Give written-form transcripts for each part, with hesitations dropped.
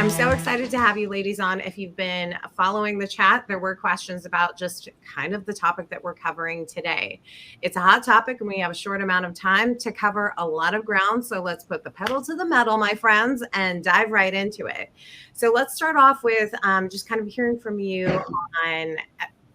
I'm so excited to have you ladies on. If you've been following the chat, there were questions about just kind of the topic that we're covering today. It's a hot topic and we have a short amount of time to cover a lot of ground. So let's put the pedal to the metal, my friends, and dive right into it. So let's start off with just kind of hearing from you on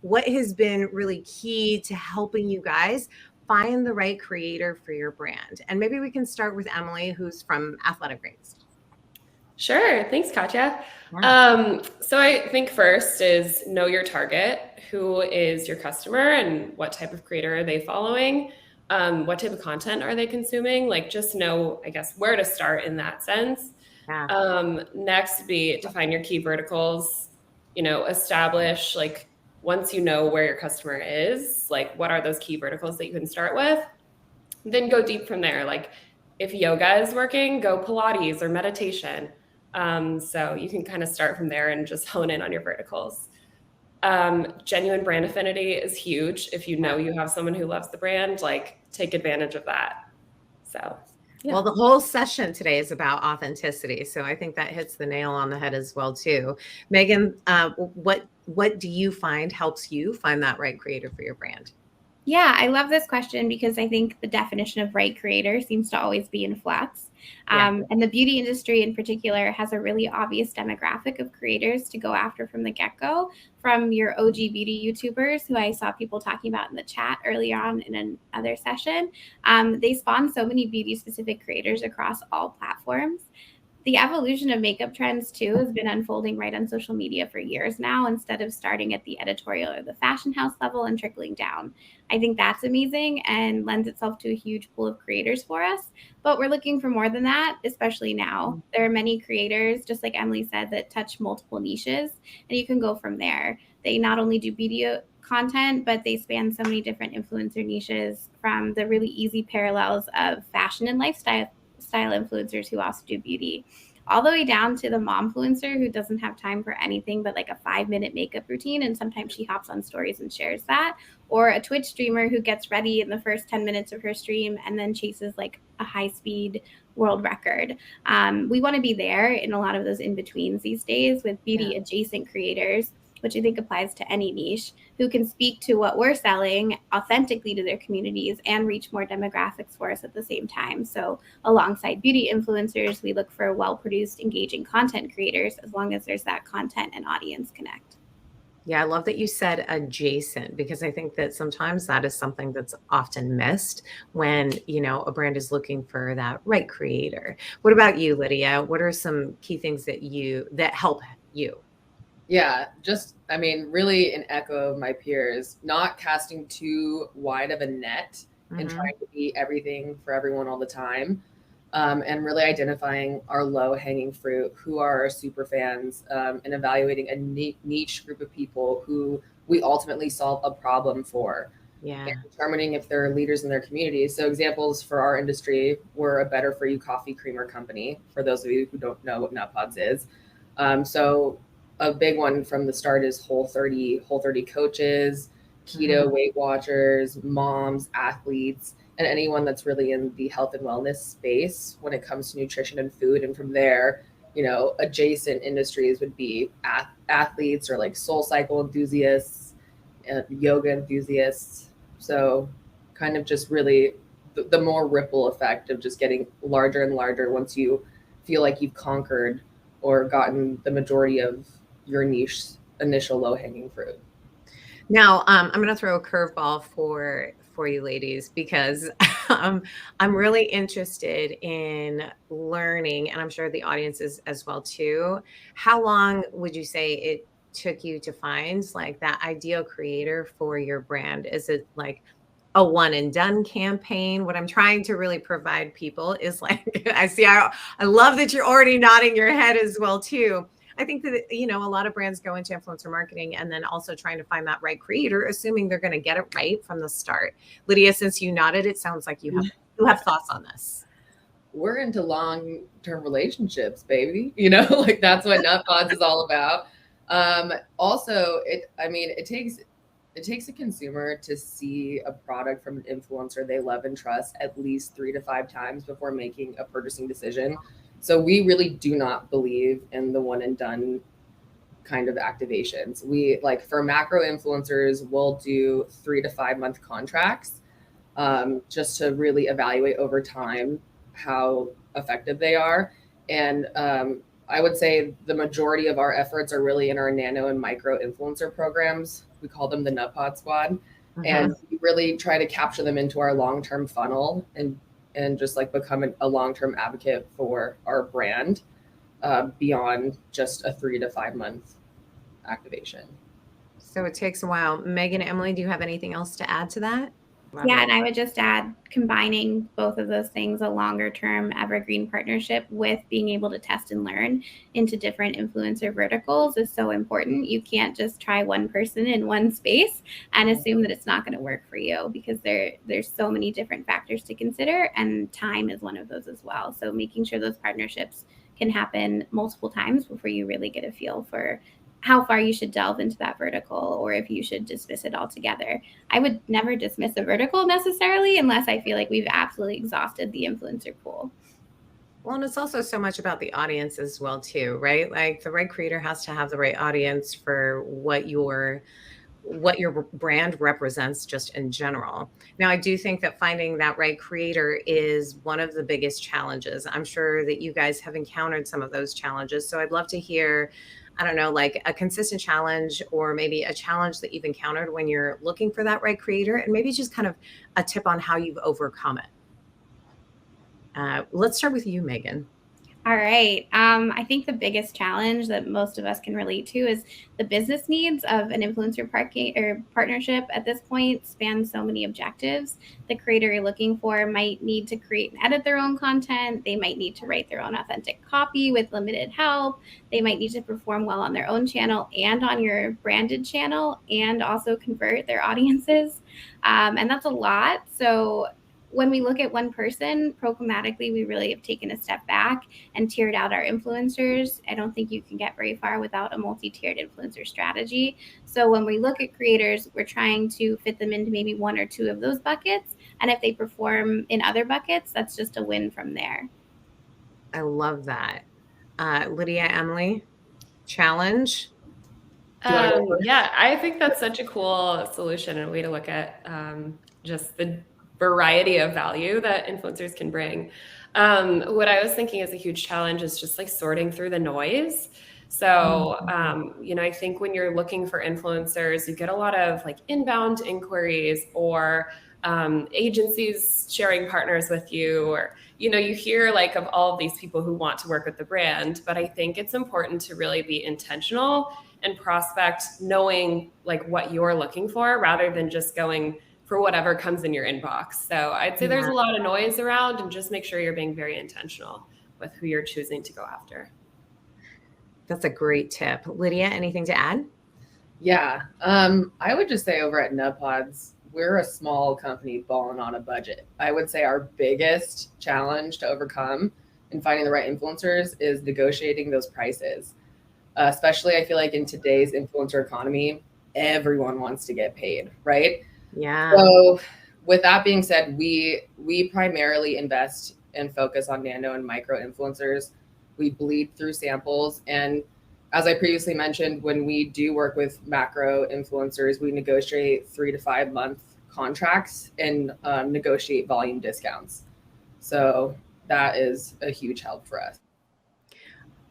what has been really key to helping you guys find the right creator for your brand. And maybe we can start with Emily, who's from Athletic Greens. Sure. Thanks, Katya. Yeah. So I think first is know your target. Who is your customer and what type of creator are they following? What type of content are they consuming? Like just know, I guess, where to start in that sense. Yeah. Next be define your key verticals, establish like once you know where your customer is, like what are those key verticals that you can start with? Then go deep from there. Like if yoga is working, go Pilates or meditation. So you can kind of start from there and just hone in on your verticals. Genuine brand affinity is huge. If you know you have someone who loves the brand, like take advantage of that. So, yeah. Well, the whole session today is about authenticity. So I think that hits the nail on the head as well, too. Megan, what do you find helps you find that right creator for your brand? Yeah, I love this question because I think the definition of right creator seems to always be in flux. And the beauty industry in particular has a really obvious demographic of creators to go after from the get-go, from your OG beauty YouTubers, who I saw people talking about in the chat earlier on in another session. They spawn so many beauty-specific creators across all platforms. The evolution of makeup trends, too, has been unfolding right on social media for years now, instead of starting at the editorial or the fashion house level and trickling down. I think that's amazing and lends itself to a huge pool of creators for us. But we're looking for more than that, especially now. There are many creators, just like Emily said, that touch multiple niches, and you can go from there. They not only do video content, but they span so many different influencer niches, from the really easy parallels of fashion and lifestyle influencers who also do beauty, all the way down to the momfluencer who doesn't have time for anything but like a 5-minute makeup routine, and sometimes she hops on stories and shares that, or a Twitch streamer who gets ready in the first 10 minutes of her stream and then chases like a high-speed world record. We want to be there in a lot of those in-betweens these days with beauty adjacent creators, which I think applies to any niche, who can speak to what we're selling authentically to their communities and reach more demographics for us at the same time. So alongside beauty influencers, we look for well-produced, engaging content creators, as long as there's that content and audience connect. Yeah, I love that you said adjacent, because I think that sometimes that is something that's often missed when, a brand is looking for that right creator. What about you, Lydia? What are some key things that help you? Yeah, really an echo of my peers, not casting too wide of a net and trying to be everything for everyone all the time. And really identifying our low-hanging fruit, who are our super fans, and evaluating a niche group of people who we ultimately solve a problem for. Yeah. And determining if they're leaders in their community. So examples for our industry, we're a better for you coffee creamer company, for those of you who don't know what nutpods is. So a big one from the start is Whole30 coaches, keto Weight Watchers, moms, athletes, and anyone that's really in the health and wellness space when it comes to nutrition and food. And from there, adjacent industries would be athletes, or like SoulCycle enthusiasts, yoga enthusiasts. So kind of just really the more ripple effect of just getting larger and larger once you feel like you've conquered or gotten the majority of your niche initial low-hanging fruit. Now, I'm going to throw a curveball for you ladies, because I'm really interested in learning, and I'm sure the audience is as well too. How long would you say it took you to find like that ideal creator for your brand? Is it like a one and done campaign? What I'm trying to really provide people is like, I love that you're already nodding your head as well too. I think that, a lot of brands go into influencer marketing and then also trying to find that right creator, assuming they're going to get it right from the start. Lydia, since you nodded, it sounds like you have thoughts on this. We're into long-term relationships, baby. Like that's what nutpods is all about. Also, it takes a consumer to see a product from an influencer they love and trust at least 3 to 5 times before making a purchasing decision. So we really do not believe in the one and done kind of activations. We like for macro influencers, we'll do 3 to 5 month contracts just to really evaluate over time how effective they are. And I would say the majority of our efforts are really in our nano and micro influencer programs. We call them the nutpod squad. And we really try to capture them into our long-term funnel and just like become a long-term advocate for our brand beyond just a 3 to 5 month activation. So it takes a while. Megan, Emily, do you have anything else to add to that? Yeah, and I would just add combining both of those things, a longer term evergreen partnership with being able to test and learn into different influencer verticals is so important. You can't just try one person in one space and assume that it's not going to work for you, because there's so many different factors to consider, and time is one of those as well. So making sure those partnerships can happen multiple times before you really get a feel for how far you should delve into that vertical, or if you should dismiss it altogether. I would never dismiss a vertical necessarily unless I feel like we've absolutely exhausted the influencer pool. Well, and it's also so much about the audience as well, too, right? Like the right creator has to have the right audience for what your brand represents just in general. Now, I do think that finding that right creator is one of the biggest challenges. I'm sure that you guys have encountered some of those challenges. So I'd love to hear, I don't know, like a consistent challenge or maybe a challenge that you've encountered when you're looking for that right creator, and maybe just kind of a tip on how you've overcome it. Let's start with you, Megan. All right. I think the biggest challenge that most of us can relate to is the business needs of an influencer partnership at this point span so many objectives. The creator you're looking for might need to create and edit their own content. They might need to write their own authentic copy with limited help. They might need to perform well on their own channel and on your branded channel, and also convert their audiences. And that's a lot. So when we look at one person programmatically, we really have taken a step back and tiered out our influencers. I don't think you can get very far without a multi-tiered influencer strategy. So when we look at creators, we're trying to fit them into maybe one or two of those buckets. And if they perform in other buckets, that's just a win from there. I love that. Lydia, Emily, challenge? Yeah, I think that's such a cool solution and a way to look at just the variety of value that influencers can bring. What I was thinking is a huge challenge is just like sorting through the noise. So, I think when you're looking for influencers, you get a lot of like inbound inquiries, or agencies sharing partners with you, or, you hear like of all of these people who want to work with the brand. But I think it's important to really be intentional and prospect knowing like what you're looking for, rather than just going for whatever comes in your inbox. So I'd say there's a lot of noise around, and just make sure you're being very intentional with who you're choosing to go after. That's a great tip. Lydia, anything to add? Yeah. I would just say over at nutpods, we're a small company balling on a budget. I would say our biggest challenge to overcome in finding the right influencers is negotiating those prices. Especially, I feel like in today's influencer economy, everyone wants to get paid, right? Yeah. So with that being said, we primarily invest and focus on nano and micro influencers. We bleed through samples. And as I previously mentioned, when we do work with macro influencers, we negotiate 3 to 5 month contracts and negotiate volume discounts. So that is a huge help for us.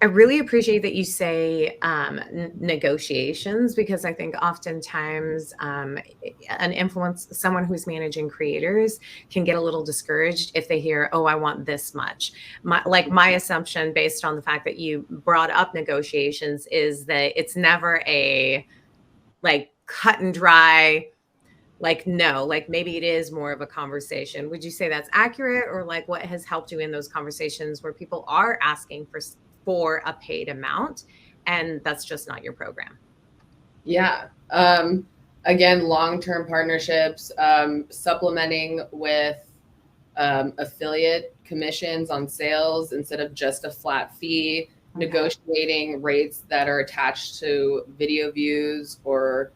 I really appreciate that you say negotiations, because I think oftentimes someone who's managing creators can get a little discouraged if they hear, oh, I want this much. My assumption based on the fact that you brought up negotiations is that it's never a like cut and dry, like, no, like maybe it is more of a conversation. Would you say that's accurate? Or like what has helped you in those conversations where people are asking for a paid amount and that's just not your program? Yeah. Again, long-term partnerships, supplementing with affiliate commissions on sales instead of just a flat fee, negotiating rates that are attached to video views or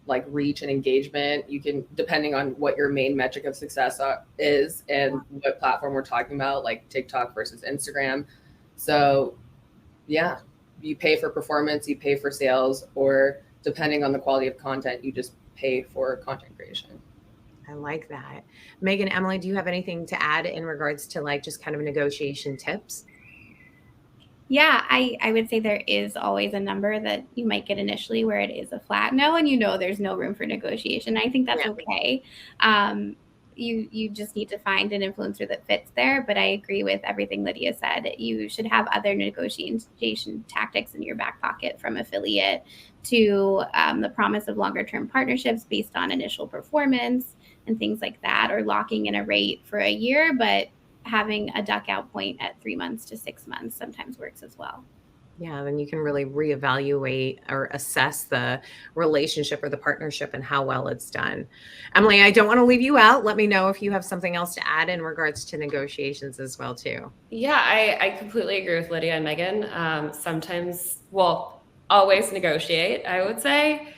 like reach and engagement. You can, depending on what your main metric of success is and what platform we're talking about, like TikTok versus Instagram. So yeah, you pay for performance, you pay for sales, or depending on the quality of content, you just pay for content creation. I like that. Megan, Emily, do you have anything to add in regards to like just kind of negotiation tips? Yeah, I would say there is always a number that you might get initially where it is a flat no, and there's no room for negotiation. I think that's okay. You just need to find an influencer that fits there. But I agree with everything Lydia said. You should have other negotiation tactics in your back pocket, from affiliate to the promise of longer term partnerships based on initial performance and things like that, or locking in a rate for a year, but having a duck out point at 3 months to 6 months sometimes works as well. Yeah, then you can really reevaluate or assess the relationship or the partnership and how well it's done. Emily, I don't want to leave you out. Let me know if you have something else to add in regards to negotiations as well, too. Yeah, I completely agree with Lydia and Megan. Always negotiate, I would say.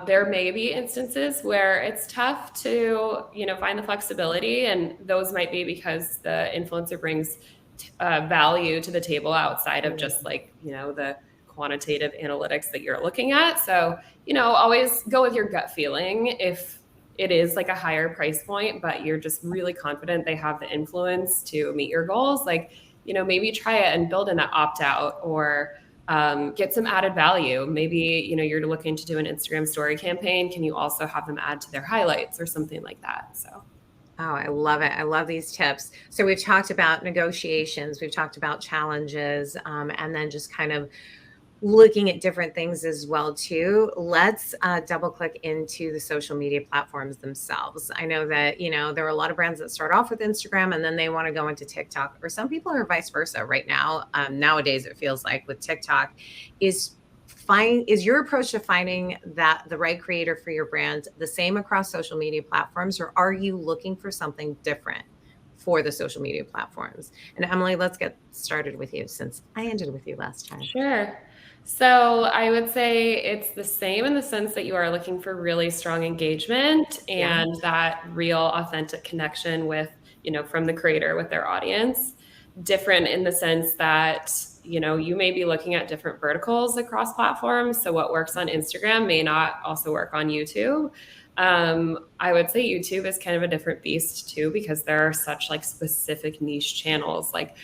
There may be instances where it's tough to, find the flexibility, and those might be because the influencer brings value to the table outside of just like, the quantitative analytics that you're looking at. So, always go with your gut feeling. If it is like a higher price point, but you're just really confident they have the influence to meet your goals, like, maybe try it and build in that opt out, or get some added value. Maybe, you're looking to do an Instagram story campaign. Can you also have them add to their highlights or something like that? So. Oh, I love it. I love these tips. So we've talked about negotiations, we've talked about challenges, and then just kind of looking at different things as well too. Let's double click into the social media platforms themselves. I know that, there are a lot of brands that start off with Instagram and then they want to go into TikTok, or some people are vice versa right now. Nowadays, it feels like with TikTok is your approach to finding that the right creator for your brand the same across social media platforms, or are you looking for something different for the social media platforms? And Emily, let's get started with you since I ended with you last time. Sure. So I would say it's the same in the sense that you are looking for really strong engagement and that real authentic connection with, from the creator with their audience. Different in the sense that, you may be looking at different verticals across platforms. So what works on Instagram may not also work on YouTube. I would say YouTube is kind of a different beast too, because there are such like specific niche channels, like,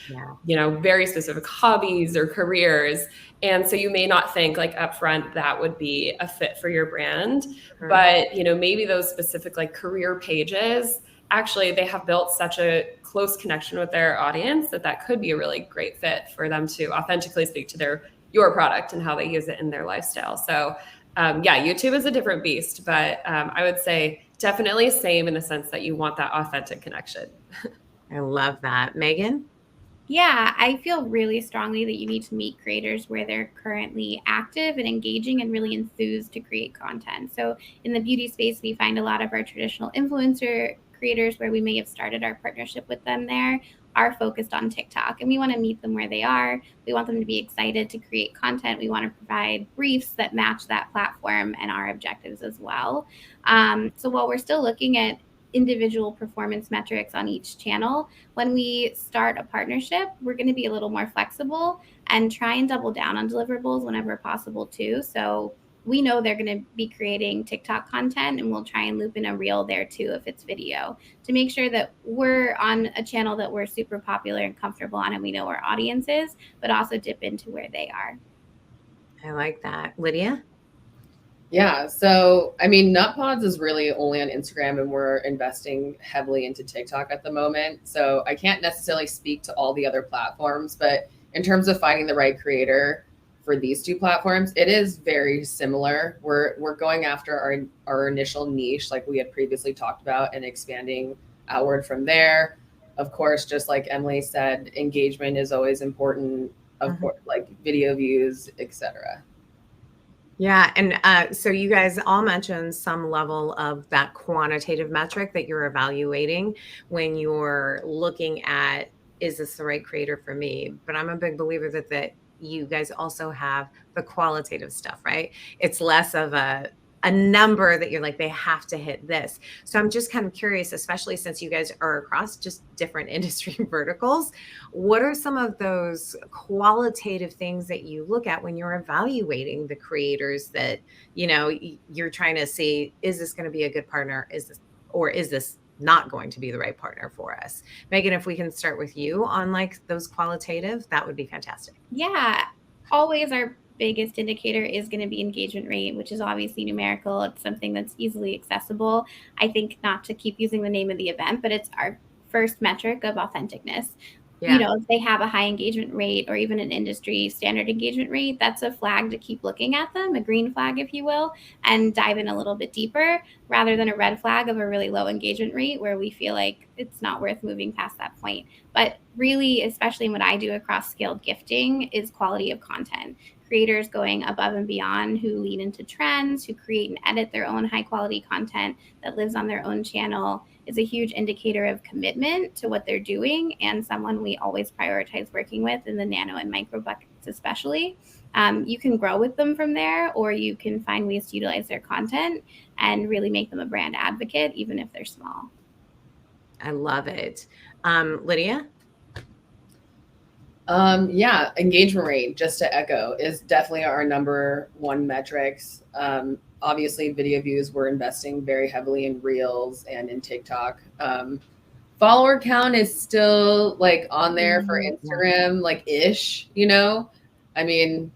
very specific hobbies or careers. And so you may not think like upfront that would be a fit for your brand, but, maybe those specific like career pages, actually they have built such a close connection with their audience that could be a really great fit for them to authentically speak to your product and how they use it in their lifestyle. So YouTube is a different beast, but I would say definitely same in the sense that you want that authentic connection. I love that. Megan? Yeah, I feel really strongly that you need to meet creators where they're currently active and engaging and really enthused to create content. So in the beauty space, we find a lot of our traditional influencer creators where we may have started our partnership with them there are focused on TikTok, and we want to meet them where they are. We want them to be excited to create content. We want to provide briefs that match that platform and our objectives as well. So while we're still looking at individual performance metrics on each channel, when we start a partnership, we're going to be a little more flexible and try and double down on deliverables whenever possible too. So we know they're going to be creating TikTok content, and we'll try and loop in a reel there too if it's video, to make sure that we're on a channel that we're super popular and comfortable on and we know our audience is, but also dip into where they are. I like that. Lydia? Yeah, so I mean, nutpods is really only on Instagram, and we're investing heavily into TikTok at the moment. So I can't necessarily speak to all the other platforms, but in terms of finding the right creator for these two platforms, it is very similar. We're going after our initial niche, like we had previously talked about, and expanding outward from there. Of course, just like Emily said, engagement is always important. Of course, like video views, etc. Yeah. And so you guys all mentioned some level of that quantitative metric that you're evaluating when you're looking at, is this the right creator for me? But I'm a big believer that you guys also have the qualitative stuff, right? It's less of a a number that you're like, they have to hit this. So I'm just kind of curious, especially since you guys are across just different industry verticals, what are some of those qualitative things that you look at when you're evaluating the creators that, you're trying to see, is this going to be a good partner? Is this not going to be the right partner for us? Megan, if we can start with you on like those qualitative, that would be fantastic. Yeah, always our biggest indicator is going to be engagement rate, which is obviously numerical. It's something that's easily accessible. I think, not to keep using the name of the event, but it's our first metric of authenticness. Yeah. If they have a high engagement rate or even an industry standard engagement rate, that's a flag to keep looking at them, a green flag, if you will, and dive in a little bit deeper, rather than a red flag of a really low engagement rate where we feel like it's not worth moving past that point. But really, especially in what I do across scaled gifting, is quality of content. Creators going above and beyond, who lean into trends, who create and edit their own high quality content that lives on their own channel, is a huge indicator of commitment to what they're doing, and someone we always prioritize working with in the nano and micro buckets especially. You can grow with them from there, or you can find ways to utilize their content and really make them a brand advocate, even if they're small. I love it. Lydia? Yeah, engagement rate, just to echo, is definitely our number one metrics. Obviously, video views, we're investing very heavily in Reels and in TikTok. Follower count is still like on there for Instagram, like ish, I mean,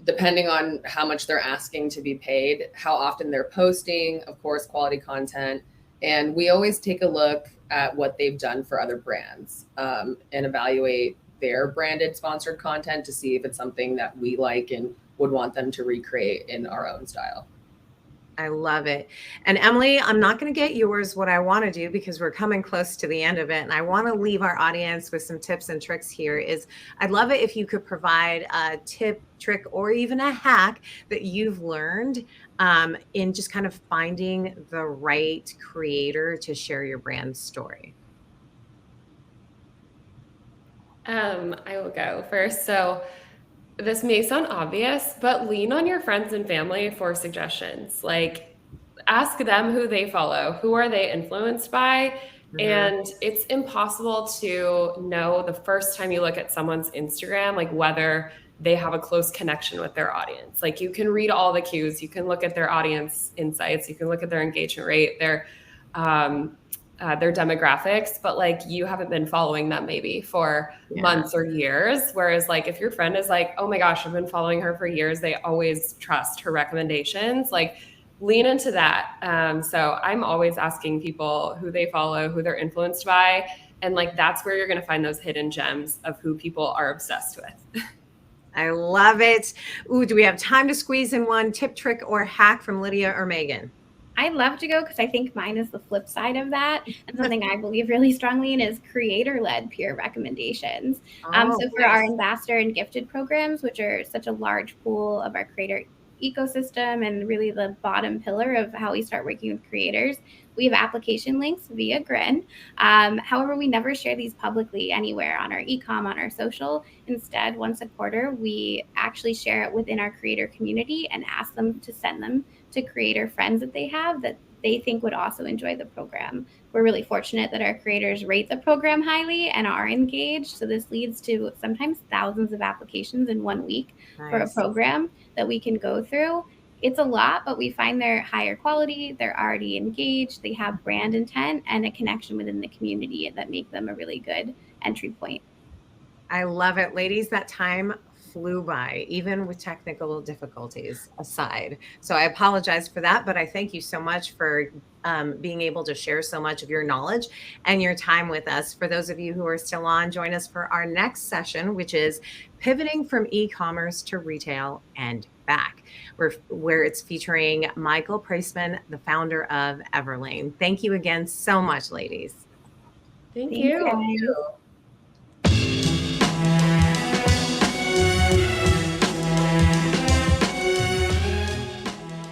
depending on how much they're asking to be paid, how often they're posting, of course, quality content. And we always take a look at what they've done for other brands, and evaluate their branded sponsored content to see if it's something that we like and would want them to recreate in our own style. I love it. And Emily, I'm not going to get yours what I want to do because we're coming close to the end of it. And I want to leave our audience with some tips and tricks here. I'd love it if you could provide a tip, trick, or even a hack that you've learned in just kind of finding the right creator to share your brand story. I will go first. So this may sound obvious, but lean on your friends and family for suggestions. Like, ask them who they follow, who are they influenced by? Mm-hmm. And it's impossible to know the first time you look at someone's Instagram, like whether they have a close connection with their audience. Like, you can read all the cues, you can look at their audience insights, you can look at their engagement rate, their demographics, but like, you haven't been following them maybe for months or years. Whereas like, if your friend is like, oh my gosh, I've been following her for years, they always trust her recommendations, like lean into that. So I'm always asking people who they follow, who they're influenced by. And like, that's where you're going to find those hidden gems of who people are obsessed with. I love it. Ooh, do we have time to squeeze in one tip, trick, or hack from Lydia or Megan? I'd love to go because I think mine is the flip side of that. And something I believe really strongly in is creator-led peer recommendations. So for our ambassador and gifted programs, which are such a large pool of our creator ecosystem and really the bottom pillar of how we start working with creators, we have application links via Grin. However, we never share these publicly anywhere on our e-com, on our social. Instead, once a quarter, we actually share it within our creator community and ask them to send them to creator friends that they have that they think would also enjoy the program. We're really fortunate that our creators rate the program highly and are engaged. So this leads to sometimes thousands of applications in 1 week for a program that we can go through. It's a lot, but we find they're higher quality, they're already engaged, they have brand intent and a connection within the community that make them a really good entry point. I love it. Ladies, that time flew by, even with technical difficulties aside. So I apologize for that, but I thank you so much for being able to share so much of your knowledge and your time with us. For those of you who are still on, join us for our next session, which is pivoting from e-commerce to retail and back, where it's featuring Michael Preisman, the founder of Everlane. Thank you again so much, ladies. Thank you. You.